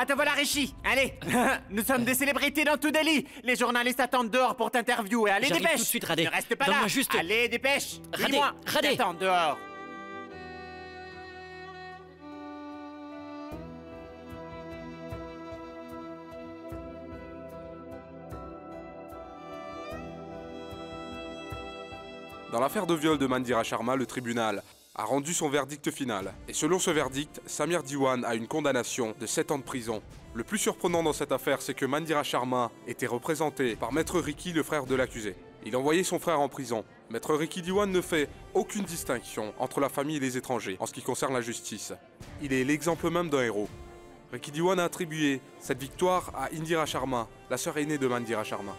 Ah, te voilà, Rishi. Allez, nous sommes des célébrités dans tout Delhi. Les journalistes attendent dehors pour t'interviewer. Allez, J'arrive dépêche. tout de suite, Radhe. Ne reste pas là. Donne-moi juste... Allez, dépêche. Radhe, Dis-moi. Radhe. Attends dehors. Dans l'affaire de viol de Mandira Sharma, le tribunal a rendu son verdict final. Et selon ce verdict, Samir Diwan a une condamnation de 7 ans de prison. Le plus surprenant dans cette affaire, c'est que Mandira Sharma était représenté par Maître Ricky, le frère de l'accusé. Il envoyait son frère en prison. Maître Ricky Diwan ne fait aucune distinction entre la famille et les étrangers en ce qui concerne la justice. Il est l'exemple même d'un héros. Ricky Diwan a attribué cette victoire à Indira Sharma, la sœur aînée de Mandira Sharma.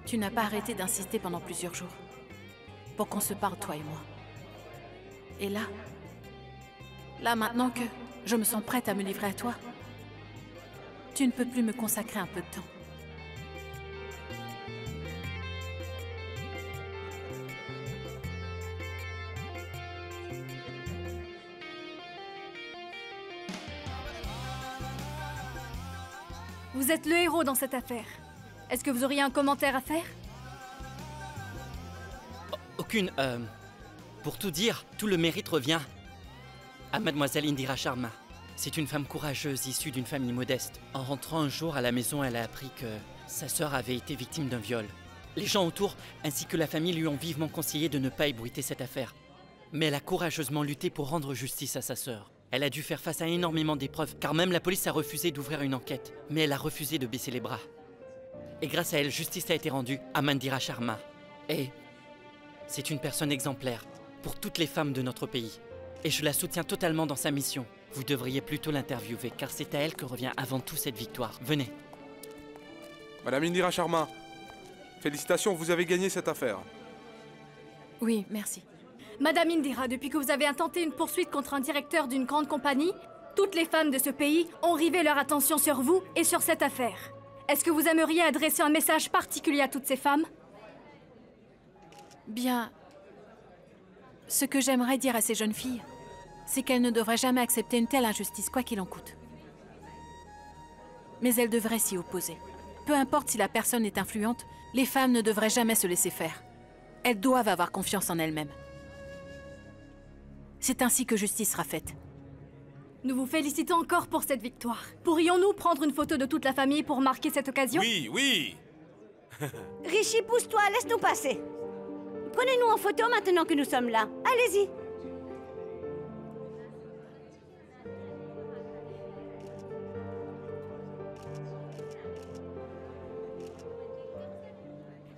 Tu n'as pas arrêté d'insister pendant plusieurs jours pour qu'on se parle, toi et moi. Et là maintenant que je me sens prête à me livrer à toi, tu ne peux plus me consacrer un peu de temps. Vous êtes le héros dans cette affaire. Est-ce que vous auriez un commentaire à faire? Aucune, Pour tout dire, tout le mérite revient à Mademoiselle Indira Sharma. C'est une femme courageuse issue d'une famille modeste. En rentrant un jour à la maison, elle a appris que sa sœur avait été victime d'un viol. Les gens autour, ainsi que la famille, lui ont vivement conseillé de ne pas ébruiter cette affaire. Mais elle a courageusement lutté pour rendre justice à sa sœur. Elle a dû faire face à énormément d'épreuves, car même la police a refusé d'ouvrir une enquête. Mais elle a refusé de baisser les bras. Et grâce à elle, justice a été rendue à Mandira Sharma. Et c'est une personne exemplaire pour toutes les femmes de notre pays. Et je la soutiens totalement dans sa mission. Vous devriez plutôt l'interviewer, car c'est à elle que revient avant tout cette victoire. Venez. Madame Indira Sharma, félicitations, vous avez gagné cette affaire. Oui, merci. Madame Indira, depuis que vous avez intenté une poursuite contre un directeur d'une grande compagnie, toutes les femmes de ce pays ont rivé leur attention sur vous et sur cette affaire. Est-ce que vous aimeriez adresser un message particulier à toutes ces femmes? Bien, ce que j'aimerais dire à ces jeunes filles, c'est qu'elles ne devraient jamais accepter une telle injustice, quoi qu'il en coûte. Mais elles devraient s'y opposer. Peu importe si la personne est influente, les femmes ne devraient jamais se laisser faire. Elles doivent avoir confiance en elles-mêmes. C'est ainsi que justice sera faite. Nous vous félicitons encore pour cette victoire. Pourrions-nous prendre une photo de toute la famille pour marquer cette occasion? Oui, oui. Rishi, pousse-toi, laisse-nous passer. Prenez-nous en photo maintenant que nous sommes là. Allez-y.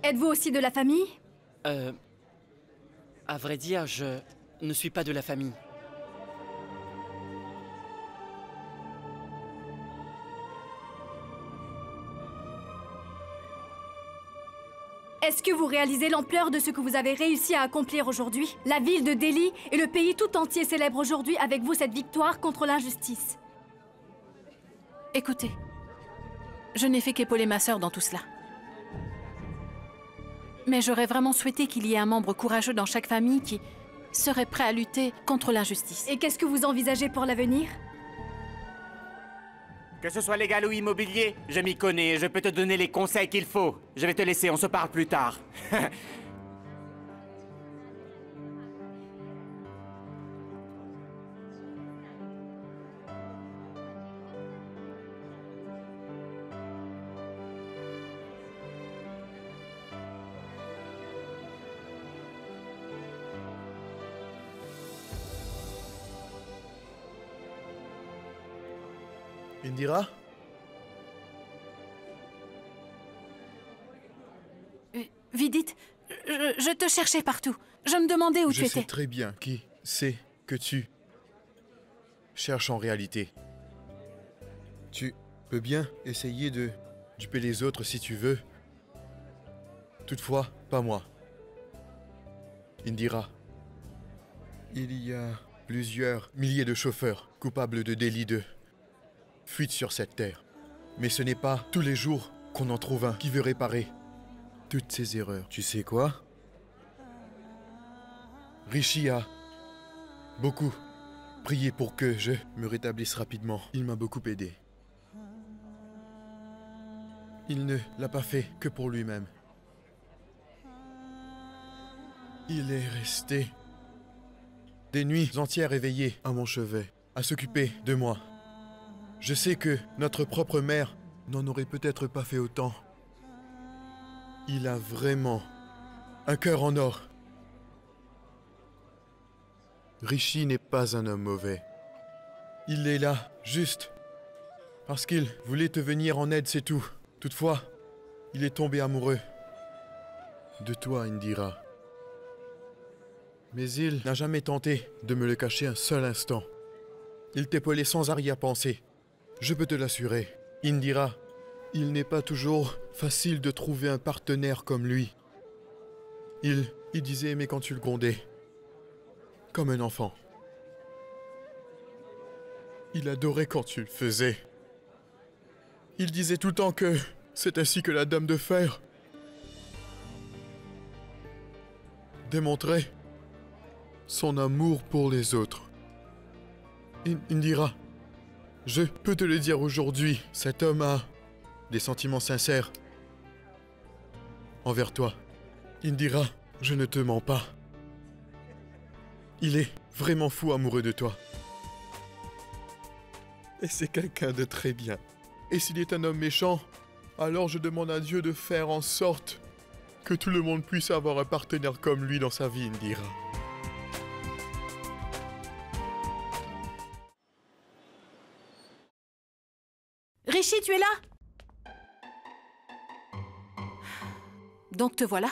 Êtes-vous aussi de la famille? À vrai dire, je ne suis pas de la famille. Est-ce que vous réalisez l'ampleur de ce que vous avez réussi à accomplir aujourd'hui? La ville de Delhi et le pays tout entier célèbrent aujourd'hui avec vous cette victoire contre l'injustice. Écoutez, je n'ai fait qu'épauler ma sœur dans tout cela. Mais j'aurais vraiment souhaité qu'il y ait un membre courageux dans chaque famille qui serait prêt à lutter contre l'injustice. Et qu'est-ce que vous envisagez pour l'avenir? Que ce soit légal ou immobilier, je m'y connais et je peux te donner les conseils qu'il faut. Je vais te laisser, on se parle plus tard. Indira? Vidit, je te cherchais partout. Je me demandais où tu Je sais étais. très bien qui c'est que tu cherches en réalité. Tu peux bien essayer de duper les autres si tu veux. Toutefois, pas moi. Indira, il y a plusieurs milliers de chauffeurs coupables de délits de fuite sur cette terre. Mais ce n'est pas tous les jours qu'on en trouve un qui veut réparer toutes ces erreurs. Tu sais quoi? Rishi a beaucoup prié pour que je me rétablisse rapidement. Il m'a beaucoup aidé. Il ne l'a pas fait que pour lui-même. Il est resté des nuits entières éveillé à mon chevet, à s'occuper de moi. Je sais que notre propre mère n'en aurait peut-être pas fait autant. Il a vraiment un cœur en or. Rishi n'est pas un homme mauvais. Il est là, juste parce qu'il voulait te venir en aide, c'est tout. Toutefois, il est tombé amoureux de toi, Indira. Mais il n'a jamais tenté de me le cacher un seul instant. Il t'épaulait sans arrière-pensée. Je peux te l'assurer. Indira, il n'est pas toujours facile de trouver un partenaire comme lui. Il disait aimer quand tu le grondais. Comme un enfant. Il adorait quand tu le faisais. Il disait tout le temps que c'est ainsi que la Dame de Fer démontrait son amour pour les autres. Indira, je peux te le dire aujourd'hui, cet homme a des sentiments sincères envers toi. Indira, je ne te mens pas. Il est vraiment fou amoureux de toi. Et c'est quelqu'un de très bien. Et s'il est un homme méchant, alors je demande à Dieu de faire en sorte que tout le monde puisse avoir un partenaire comme lui dans sa vie, Indira. Rishi, tu es là? Donc te voilà.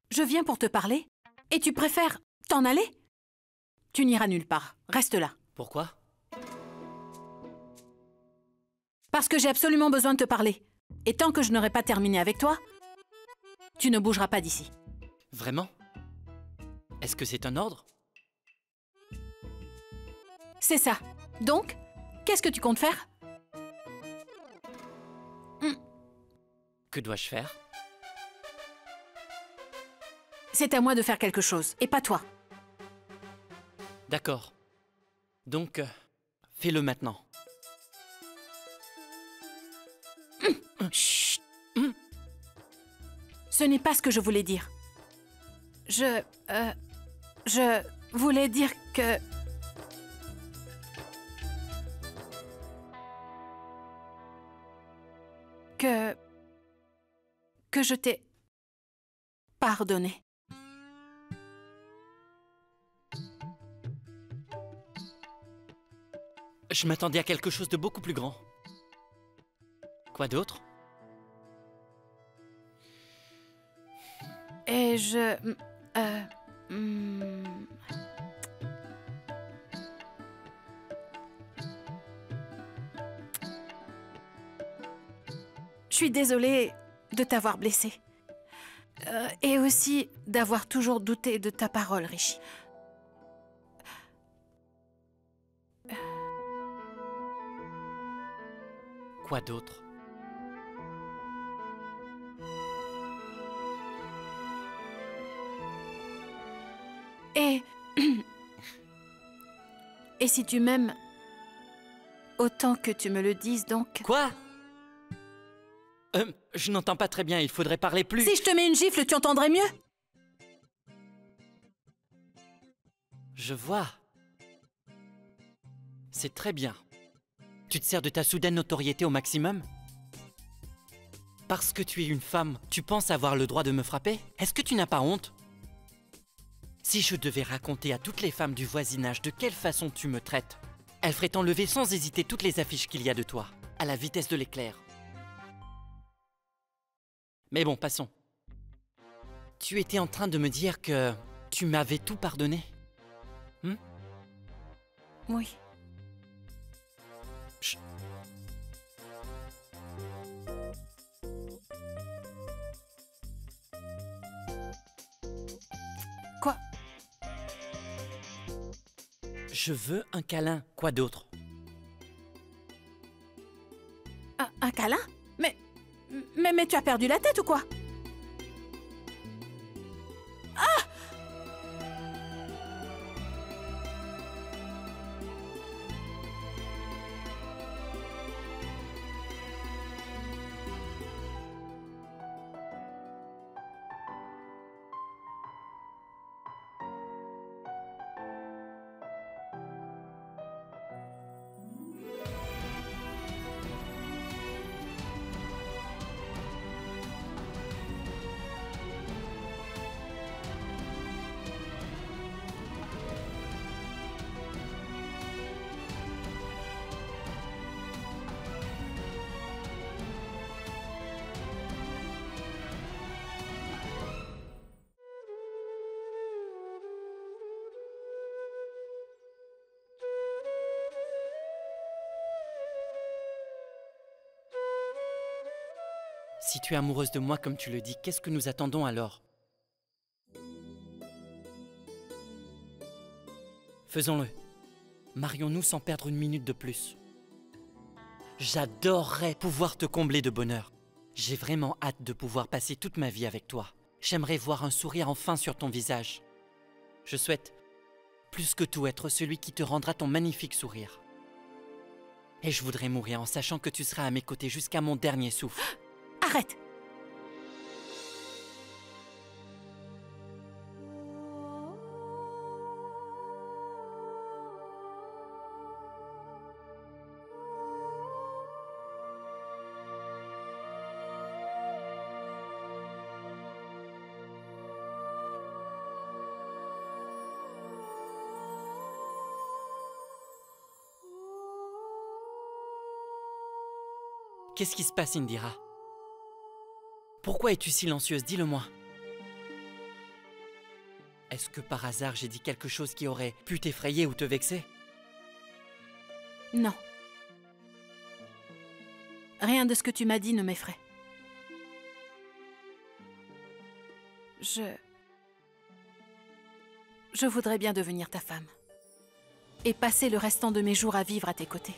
Je viens pour te parler, et tu préfères t'en aller? Tu n'iras nulle part. Reste là. Pourquoi? Parce que j'ai absolument besoin de te parler. Et tant que je n'aurai pas terminé avec toi, tu ne bougeras pas d'ici. Vraiment? Est-ce que c'est un ordre? C'est ça. Donc, qu'est-ce que tu comptes faire? Que dois-je faire? C'est à moi de faire quelque chose, et pas toi. D'accord. Donc, fais-le maintenant. Chut. Ce n'est pas ce que je voulais dire. Je voulais dire que... Que je t'ai pardonné. Je m'attendais à quelque chose de beaucoup plus grand. Quoi d'autre? Et je suis désolée de t'avoir blessé. Et aussi d'avoir toujours douté de ta parole, Rishi. Quoi d'autre? Et si tu m'aimes autant que tu me le dises, donc... Quoi? Je n'entends pas très bien, il faudrait parler plus... Si je te mets une gifle, tu entendrais mieux? Je vois. C'est très bien. Tu te sers de ta soudaine notoriété au maximum? Parce que tu es une femme, tu penses avoir le droit de me frapper? Est-ce que tu n'as pas honte? Si je devais raconter à toutes les femmes du voisinage de quelle façon tu me traites, elles feraient enlever sans hésiter toutes les affiches qu'il y a de toi, à la vitesse de l'éclair. Mais bon, passons. Tu étais en train de me dire que tu m'avais tout pardonné? Oui. Chut. Quoi? Je veux un câlin, quoi d'autre? Un câlin? Mais tu as perdu la tête ou quoi? Si tu es amoureuse de moi comme tu le dis, qu'est-ce que nous attendons alors? Faisons-le. Marions-nous sans perdre une minute de plus. J'adorerais pouvoir te combler de bonheur. J'ai vraiment hâte de pouvoir passer toute ma vie avec toi. J'aimerais voir un sourire enfin sur ton visage. Je souhaite, plus que tout, être celui qui te rendra ton magnifique sourire. Et je voudrais mourir en sachant que tu seras à mes côtés jusqu'à mon dernier souffle. Arrête! Qu'est-ce qui se passe, Indira? Pourquoi es-tu silencieuse? Dis-le-moi. Est-ce que par hasard j'ai dit quelque chose qui aurait pu t'effrayer ou te vexer? Non. Rien de ce que tu m'as dit ne m'effraie. Je voudrais bien devenir ta femme. Et passer le restant de mes jours à vivre à tes côtés.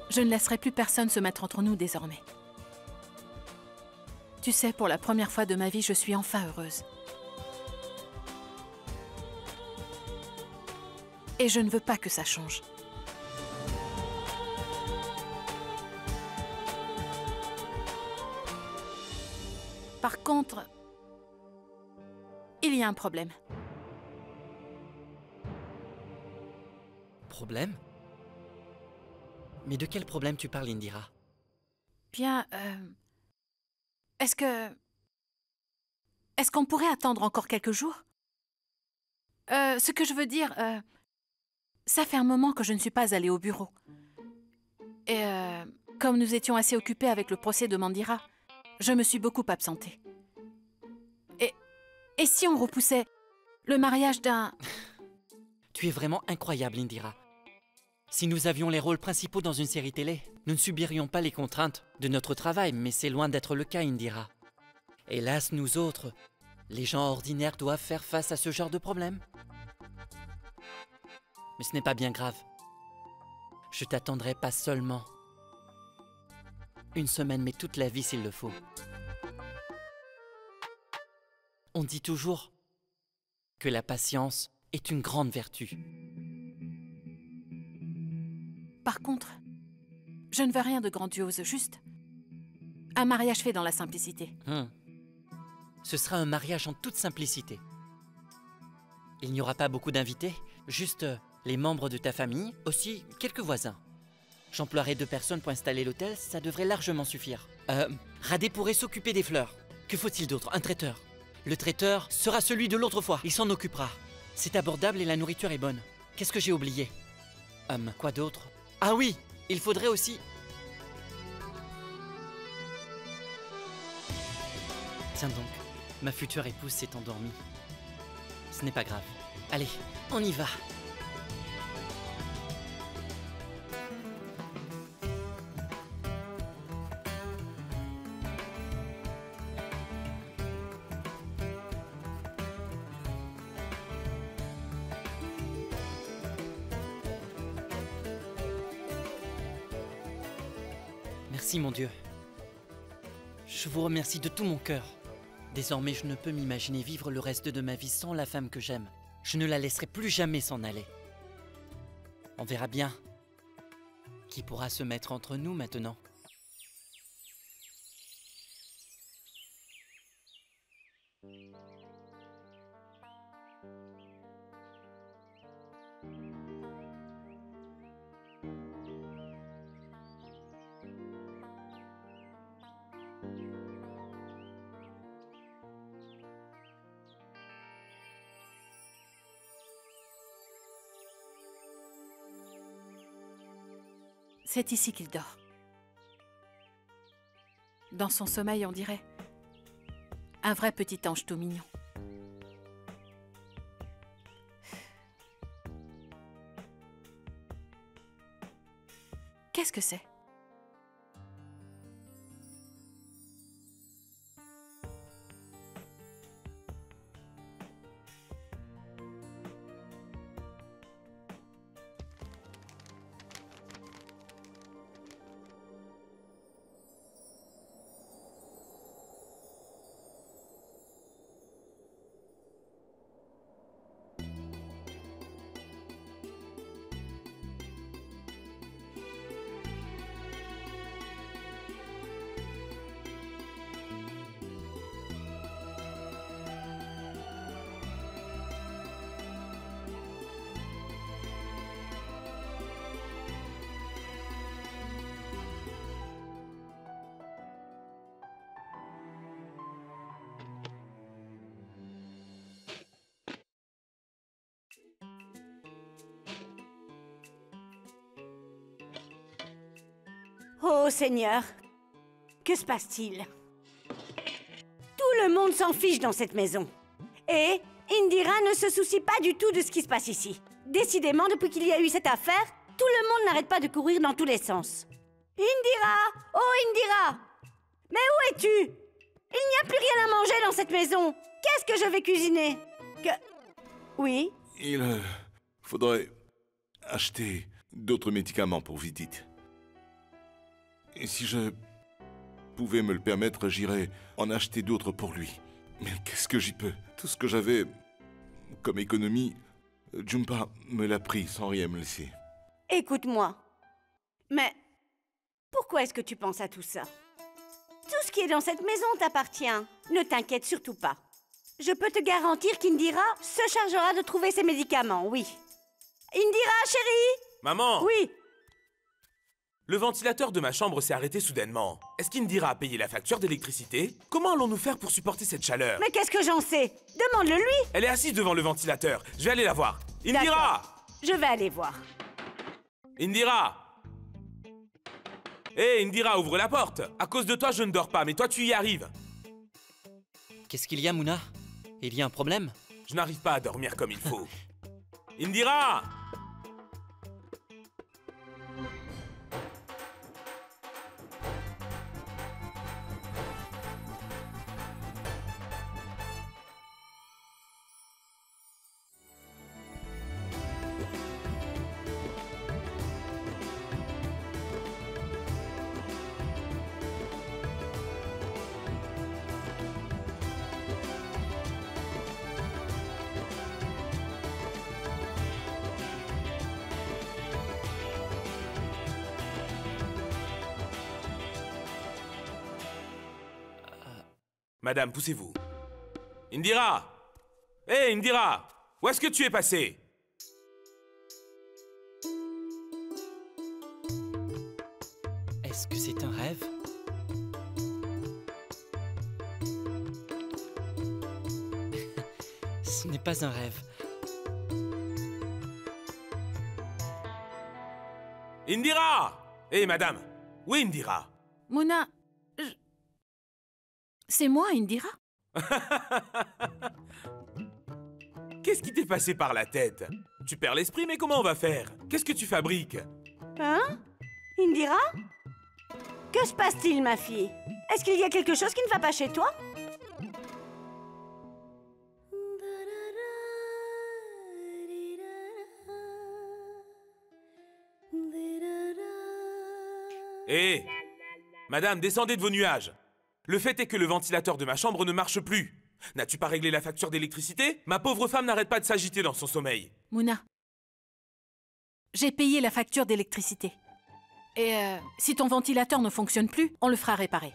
Je ne laisserai plus personne se mettre entre nous désormais. Tu sais, pour la première fois de ma vie, je suis enfin heureuse. Et je ne veux pas que ça change. Par contre, il y a un problème. Problème? Mais de quel problème tu parles, Indira? Bien, est-ce qu'on pourrait attendre encore quelques jours? Ce que je veux dire, ça fait un moment que je ne suis pas allée au bureau. Et comme nous étions assez occupés avec le procès de Mandira, je me suis beaucoup absentée. Et si on repoussait le mariage d'un... Tu es vraiment incroyable, Indira. Si nous avions les rôles principaux dans une série télé, nous ne subirions pas les contraintes de notre travail, mais c'est loin d'être le cas, Indira. Hélas, nous autres, les gens ordinaires doivent faire face à ce genre de problème. Mais ce n'est pas bien grave. Je t'attendrai pas seulement une semaine, mais toute la vie s'il le faut. On dit toujours que la patience est une grande vertu. Par contre, je ne veux rien de grandiose, juste un mariage fait dans la simplicité. Ce sera un mariage en toute simplicité. Il n'y aura pas beaucoup d'invités, juste les membres de ta famille, aussi quelques voisins. J'emploierai 2 personnes pour installer l'hôtel, ça devrait largement suffire. Radé pourrait s'occuper des fleurs. Que faut-il d'autre? Un traiteur. Le traiteur sera celui de l'autre fois, il s'en occupera. C'est abordable et la nourriture est bonne. Qu'est-ce que j'ai oublié? Quoi d'autre? Ah oui, il faudrait aussi... Tiens donc, ma future épouse s'est endormie. Ce n'est pas grave. Allez, on y va. Merci mon Dieu. Je vous remercie de tout mon cœur. Désormais, je ne peux m'imaginer vivre le reste de ma vie sans la femme que j'aime. Je ne la laisserai plus jamais s'en aller. On verra bien qui pourra se mettre entre nous maintenant. C'est ici qu'il dort. Dans son sommeil, on dirait un vrai petit ange tout mignon. Qu'est-ce que c'est? Oh Seigneur, que se passe-t-il? Tout le monde s'en fiche dans cette maison. Et Indira ne se soucie pas du tout de ce qui se passe ici. Décidément, depuis qu'il y a eu cette affaire, tout le monde n'arrête pas de courir dans tous les sens. Indira! Oh Indira! Mais où es-tu? Il n'y a plus rien à manger dans cette maison. Qu'est-ce que je vais cuisiner? Oui? Il faudrait acheter d'autres médicaments pour Vidit. Et si je pouvais me le permettre, j'irais en acheter d'autres pour lui. Mais qu'est-ce que j'y peux? Tout ce que j'avais comme économie, Jhumpa me l'a pris sans rien me laisser. Écoute-moi. Mais pourquoi est-ce que tu penses à tout ça? Tout ce qui est dans cette maison t'appartient. Ne t'inquiète surtout pas. Je peux te garantir qu'Indira se chargera de trouver ses médicaments, oui. Indira, chérie! Maman! Oui! Le ventilateur de ma chambre s'est arrêté soudainement. Est-ce qu'Indira a payé la facture d'électricité? Comment allons-nous faire pour supporter cette chaleur? Mais qu'est-ce que j'en sais? Demande-le lui! Elle est assise devant le ventilateur. Je vais aller la voir. Indira! Je vais aller voir. Indira! Hé, Indira, ouvre la porte! À cause de toi, je ne dors pas, mais toi, tu y arrives. Qu'est-ce qu'il y a, Mouna? Il y a un problème? Je n'arrive pas à dormir comme il faut. Indira! Madame, poussez-vous. Indira! Hé, Indira! Où est-ce que tu es passée? Est-ce que c'est un rêve? Ce n'est pas un rêve. Indira! Hé, madame! Où est Indira? Mouna, c'est moi, Indira. Qu'est-ce qui t'est passé par la tête? Tu perds l'esprit, mais comment on va faire? Qu'est-ce que tu fabriques? Hein? Indira? Que se passe-t-il, ma fille? Est-ce qu'il y a quelque chose qui ne va pas chez toi? Hé! Madame, descendez de vos nuages. Le fait est que le ventilateur de ma chambre ne marche plus. N'as-tu pas réglé la facture d'électricité? Ma pauvre femme n'arrête pas de s'agiter dans son sommeil. Mouna, j'ai payé la facture d'électricité. Et si ton ventilateur ne fonctionne plus, on le fera réparer.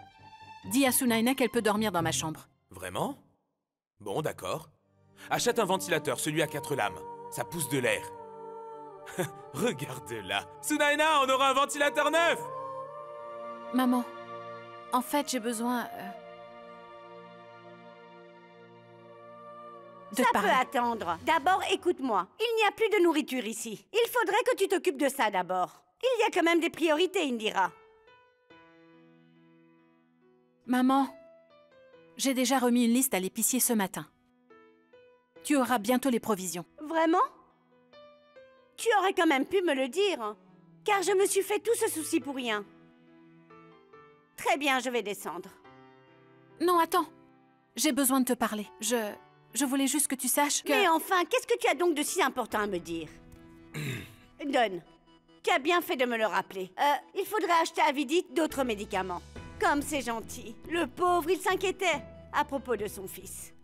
Dis à Sunaina qu'elle peut dormir dans ma chambre. Vraiment? Bon, d'accord. Achète un ventilateur, celui à 4 lames. Ça pousse de l'air. Regarde-la. Sunaina, on aura un ventilateur neuf! Maman, en fait, j'ai besoin... de Ça parler. peut attendre. D'abord, écoute-moi. Il n'y a plus de nourriture ici. Il faudrait que tu t'occupes de ça d'abord. Il y a quand même des priorités, Indira. Maman, j'ai déjà remis une liste à l'épicier ce matin. Tu auras bientôt les provisions. Vraiment? Tu aurais quand même pu me le dire. Car je me suis fait tout ce souci pour rien. Très bien, je vais descendre. Non, attends. J'ai besoin de te parler. Je voulais juste que tu saches que... Mais enfin, qu'est-ce que tu as donc de si important à me dire? Donne. Tu as bien fait de me le rappeler. Il faudrait acheter à Vidit d'autres médicaments. Comme c'est gentil. Le pauvre, il s'inquiétait à propos de son fils.